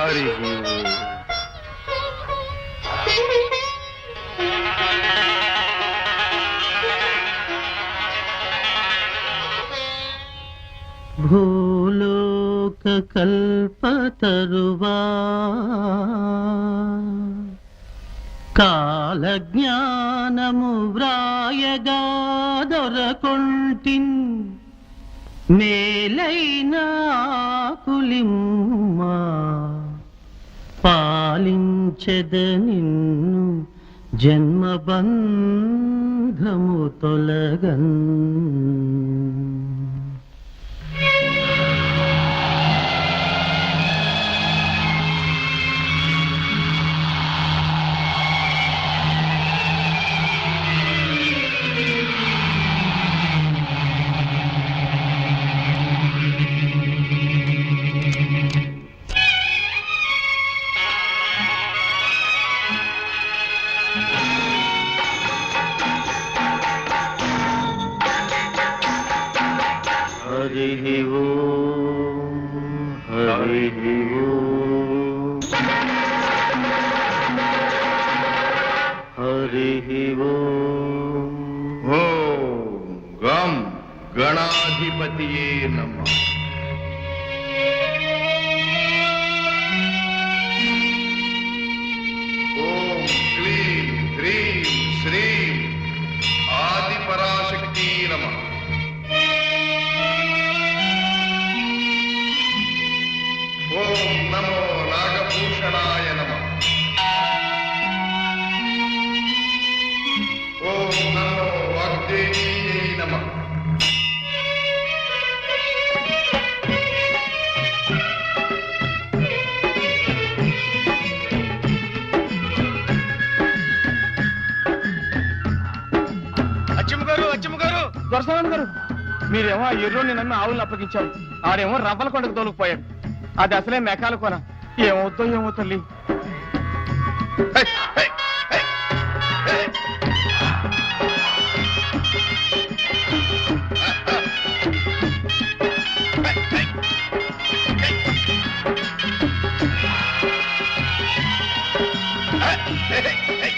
హరి భూలోక కల్పతరువా కాలజ్ఞానము వ్రాయగా దొరకొంటిన్ మేలైన కులిమ్మా పాలించెద నిన్ను జన్మబంధము తొలగన్. హరి ఓం హరి ఓం హరి ఓం. ఓం గం గణాధిపతియే నమః. ఓం క్లీం హ్రీం శ్రీం ఆదిపరాశక్తి నమః. ఓం నమో నాగభూషణాయ నమః. ఓం నమో వాగ్దేవీయై నమః. అచ్చమ్మ గారు దొరసాని గారు, మీరేమో ఆ ఎర్రోని నమ్మి ఆవులను అప్పగించారు. ఆడేమో రవ్వల కొండకు తోలుకుపోయాడు. అది అసలే మెకాల కొన. ఏమవుతో ఏమో తల్లి. హై, హై, హై, హై.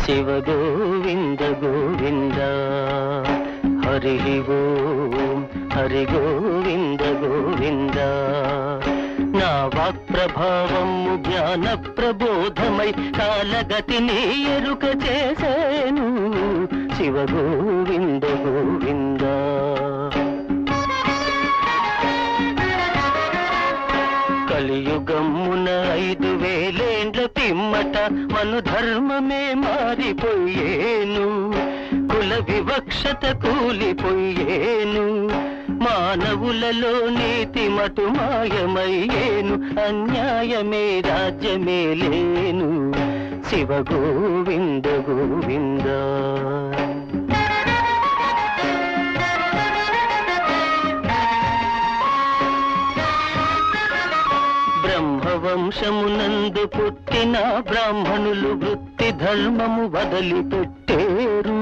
శివ గోవింద గోవింద హరి ఓం హరి గోవింద గోవింద. నా వాక్ ప్రభావము జ్ఞాన ప్రబోధమై కాలగతిని ఎరుక చేసేను. శివ గోవింద గోవింద. కలియుగమున 5000 పిమ్మట మను ధర్మమే మారిపోయేను. కుల వివక్షత కూలిపోయేను. మానవులలో నీతి మటు మాయమయ్యేను. అన్యాయమే రాజ్యమే లేను. శివ గోవింద గోవింద. బ్రహ్మవంశమునందు పుట్టిన బ్రాహ్మణులు వృత్తి ధర్మము వదిలిపెట్టేరు.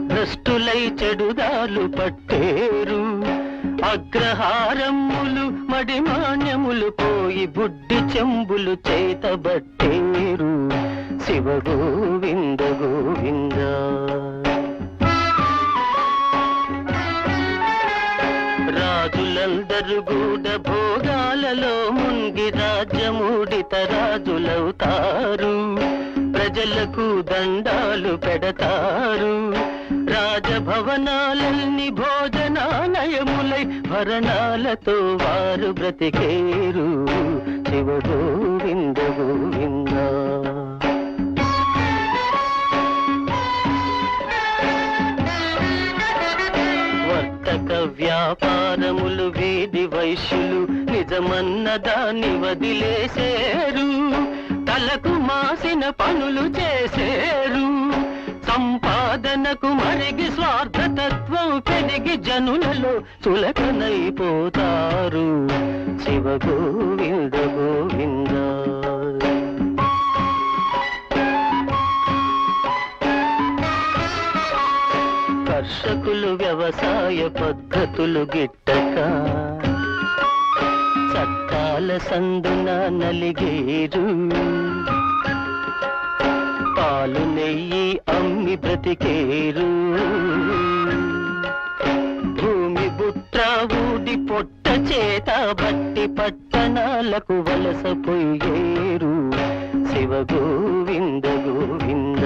భ్రష్టులై చెడుదాలు పట్టేరు. అగ్రహారములు మడిమాన్యములు పోయి బుడ్డి చెంబులు చేతబట్టేరు. శివ గోవింద గోవింద. రాజులందరూ గూఢ భోగాలలో మునిగి రాజ్యమూడిత రాజులవుతారు. ప్రజలకు దండాలు పెడతారు. రాజభవనాలన్నీ భోజనాలయములై భరణాలతో వారు బ్రతికేరు శివ గోవింద గోవింద. వర్తక వ్యాపారములు వీధి వైశ్యులు నిజమన్న దాన్ని వదిలేసేరు, తలకు మాసిన పనులు చేసేరు. సంపాదనకు మరిగి స్వార్థతత్వం పెరిగి జనులలో చులకనైపోతారు శివ గోవింద గోవింద. కర్షకులు వ్యవసాయ పద్ధతులు గిట్టక చట్టాల సందున నలిగేరు, పాలు నెయ్యి అమ్మి బ్రతికేరు. భూమి బుట్ట ఊడి పొట్ట చేత బట్టి పట్టణాలకు వలసపోయేరు శివ గోవింద గోవింద.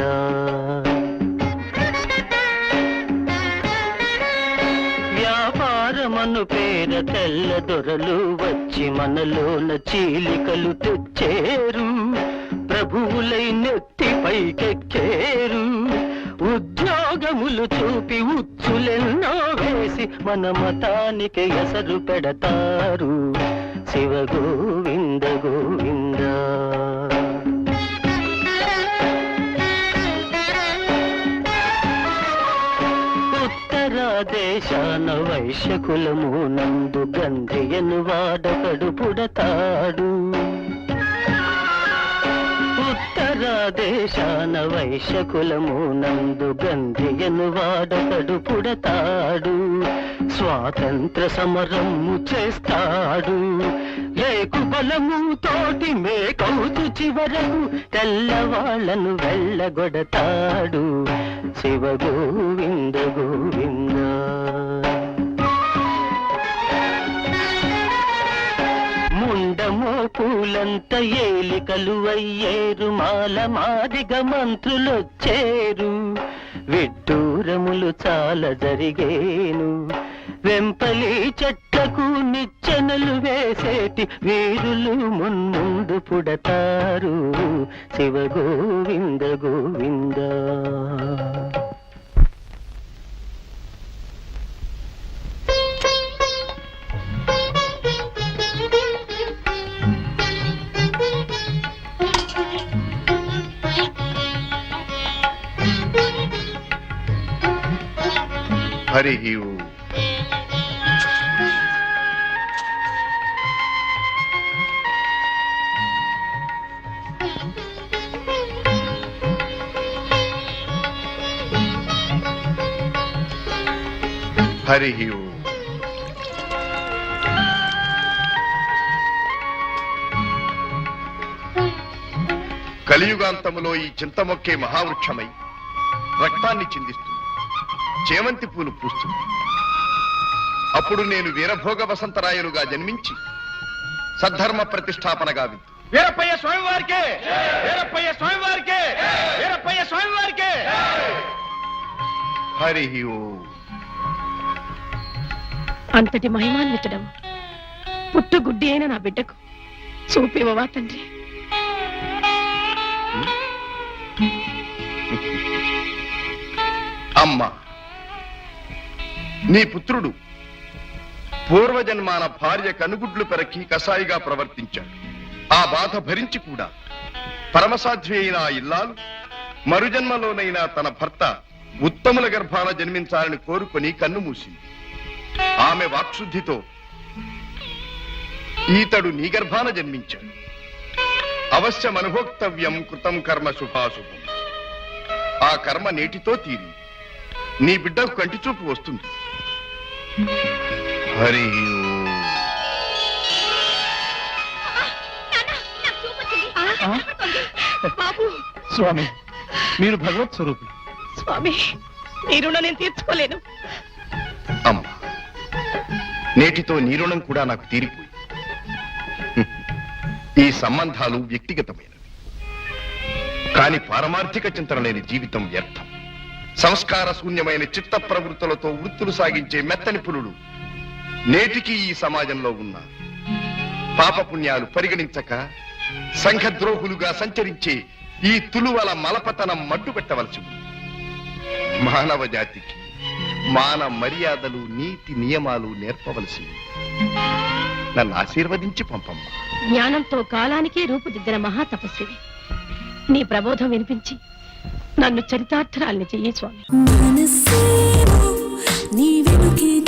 వ్యాపారమను పేర తెల్ల దొరలు వచ్చి మనలోన చీలికలు తెచ్చేరు, ప్రభువులై నెత్తి పైకెక్కేరు. ఉద్యోగములు చూపి ఉచ్చులెన్నో వేసి మన మతానికి ఎసరు పెడతారు శివ గోవింద గోవింద. ఉత్తరాదేశాన వైశ్యకులము నందు గంధియను వాడకడు పుడతాడు, ఉత్తరాదేశాన వైశ్యకులము నందు గంధియను వాడకడు పుడతాడు. స్వాతంత్ర సమరము చేస్తాడు, లేకు బలము తోటి మేకౌతు చివరకు తెల్లవాళ్లను వెళ్ళగొడతాడు శివ గోవింద గోవింద. ముండమో పూలంత ఏలికలు అయ్యేరు, మాల మాదిగ మంత్రులొచ్చేరు. విడ్డూరములు చాలా జరిగేను, వెంపలి చెట్లకు నిచ్చెనలు వేసేటి వీరులు మున్ముందు పుడతారు శివ గోవింద గోవింద. హరి ఓం. హరి ఓం. కలియుగాంతములో ఈ చింతమొక్కే మహావృక్షమై రక్తాన్ని చిందిస్తుంది, చేమంతి పూలు పూస్తుంది. అప్పుడు నేను వీరభోగ వసంతరాయలుగా జన్మించి సద్ధర్మ ప్రతిష్టాపనగా విందు. వీరప్పయ్య స్వామి వారికే, వీరప్పయ్య స్వామి వారికే, వీరప్పయ్య స్వామి వారికే. హరి ఓం. అంతటి మహిమాన్వితుడం పుట్టుగుడ్డి అయిన నా బిడ్డకు చూపివవా తండ్రి. అమ్మా, నీ పుత్రుడు పూర్వజన్మాన భార్య కనుగుడ్లు పెరకి కసాయిగా ప్రవర్తించాడు. ఆ బాధ భరించి కూడా పరమసాధ్వి అయిన ఆ ఇల్లాలు మరుజన్మలోనైనా తన భర్త ఉత్తముల గర్భాన జన్మించాలని కోరుకొని కన్ను మూసింది. ఆమె వాక్శుద్ధితో ఈతడు నీ గర్భాన జన్మించాడు. అవశ్యం అనుభోక్తవ్యం కృతం కర్మ శుభాశుభం. ఆ కర్మ నేటితో తీరి నీ బిడ్డకు కంటి చూపు వస్తుంది. హరి బాబు స్వామి, మీరు భగవత్ స్వరూపులు. స్వామి, మీ రుణం నేను తీర్చుకోలేను. అమ్మా, నేటితో నీ రుణం కూడా నాకు తీరిపోయి. ఈ సంబంధాలు వ్యక్తిగతమైనవి, కాని పారమార్థిక చింతన లేని జీవితం వ్యర్థం. సంస్కార శూన్యమైన చిత్త ప్రవృత్తులతో వృత్తులు సాగించే మెత్తని పులులు నేటికి ఈ సమాజంలో ఉన్నారు. పాపపుణ్యాలు పరిగణించక సంఘద్రోహులుగా సంచరించే ఈ తులువల మలపతనం మట్టుపెట్టవలసి ఉంది. మానవ జాతికి మాన మర్యాదలు నీతి నియమాలు నేర్పవలసి ఉంది. నన్ను ఆశీర్వదించి పంపమ్మా. జ్ఞానంతో కాలానికే రూపుదిద్దిన మహాతపస్వివి. నీ ప్రబోధం వినిపించి నన్ను చరితార్థరాల్ని చెయ్యి స్వామి. మనసేమో నీ వెనుకే